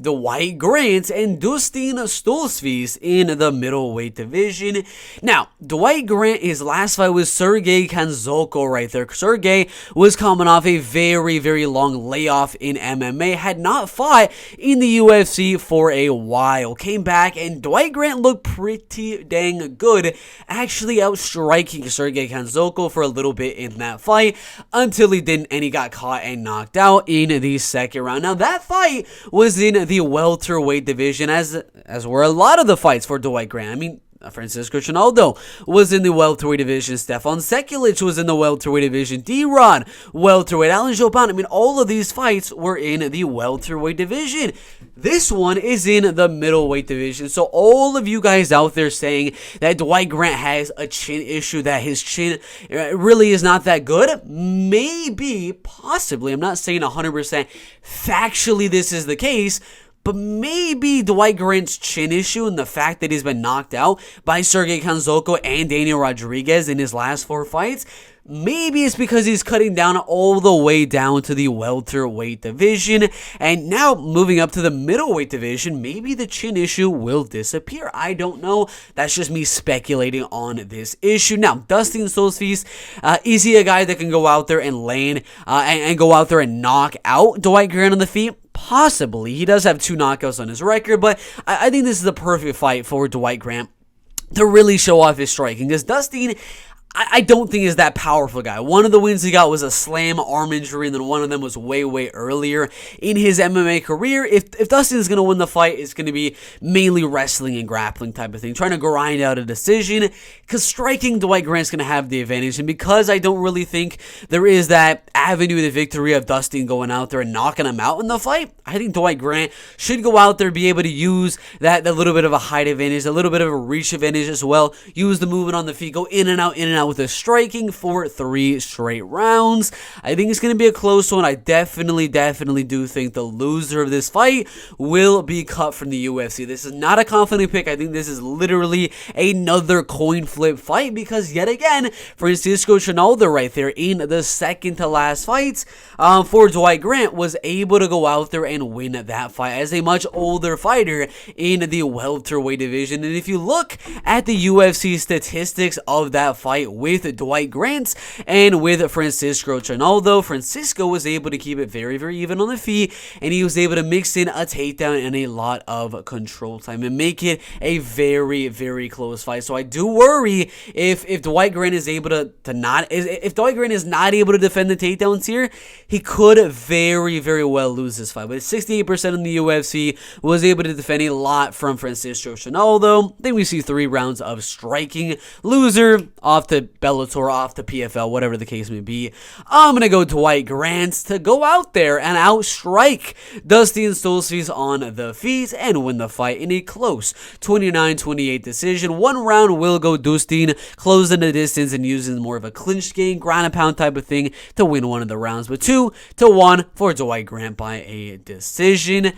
Dwight Grant and Dustin Stolzfus in the middleweight division. Now, Dwight Grant, his last fight was Sergey Kanzoko right there. Sergey was coming off a very, very long layoff in MMA, had not fought in the UFC for a while. Came back, and Dwight Grant looked pretty dang good, actually outstriking Sergey Kanzoko for a little bit in that fight until he didn't, and he got caught and knocked out in the second round. Now, that fight was in the welterweight division, as were a lot of the fights for Dwight Grant. I mean, Francisco Trinaldo was in the welterweight division. Stefan Sekulic was in the welterweight division. D-Rod, welterweight. Alan Jouban. I mean, all of these fights were in the welterweight division. This one is in the middleweight division. So all of you guys out there saying that Dwight Grant has a chin issue, that his chin really is not that good, maybe, possibly, I'm not saying 100% factually this is the case, but maybe Dwight Grant's chin issue and the fact that he's been knocked out by Sergey Kanzoko and Daniel Rodriguez in his last 4 fights, maybe it's because he's cutting down all the way down to the welterweight division. And now moving up to the middleweight division, maybe the chin issue will disappear. I don't know. That's just me speculating on this issue. Now, Dustin Stolzfus, is he a guy that can go out there and lane and go out there and knock out Dwight Grant on the feet? Possibly. He does have 2 knockouts on his record, but I think this is the perfect fight for Dwight Grant to really show off his striking, because Dustin, I don't think is that powerful guy. One of the wins he got was a slam arm injury, and then one of them was way, way earlier in his MMA career. If Dustin's going to win the fight, it's going to be mainly wrestling and grappling type of thing, trying to grind out a decision, because striking, Dwight Grant's going to have the advantage. And because I don't really think there is that avenue to victory of Dustin going out there and knocking him out in the fight, I think Dwight Grant should go out there, be able to use that little bit of a height advantage, a little bit of a reach advantage as well, use the movement on the feet, go in and out with the striking for 3 straight rounds. I think it's going to be a close one. I definitely do think the loser of this fight will be cut from the UFC. This is not a confident pick. I think this is literally another coin flip fight, because yet again, Francisco Trinaldo right there in the second to last fights for Dwight Grant was able to go out there and win that fight as a much older fighter in the welterweight division. And if you look at the UFC statistics of that fight with Dwight Grant and with Francisco Trinaldo, Francisco was able to keep it very, very even on the feet, and he was able to mix in a takedown and a lot of control time and make it a very, very close fight. So I do worry if Dwight Grant is able if Dwight Grant is not able to defend the takedowns here, he could very, very well lose this fight. But 68% in the UFC was able to defend a lot from Francisco Trinaldo. Then we see 3 rounds of striking. Loser off to Bellator, off to PFL, whatever the case may be. I'm going to go Dwight Grant to go out there and outstrike Dustin Stolzfus on the feet and win the fight in a close 29-28 decision. 1 round will go Dustin, closing the distance and using more of a clinch game, ground and pound type of thing to win one of the rounds. But 2-1 for Dwight Grant by a decision.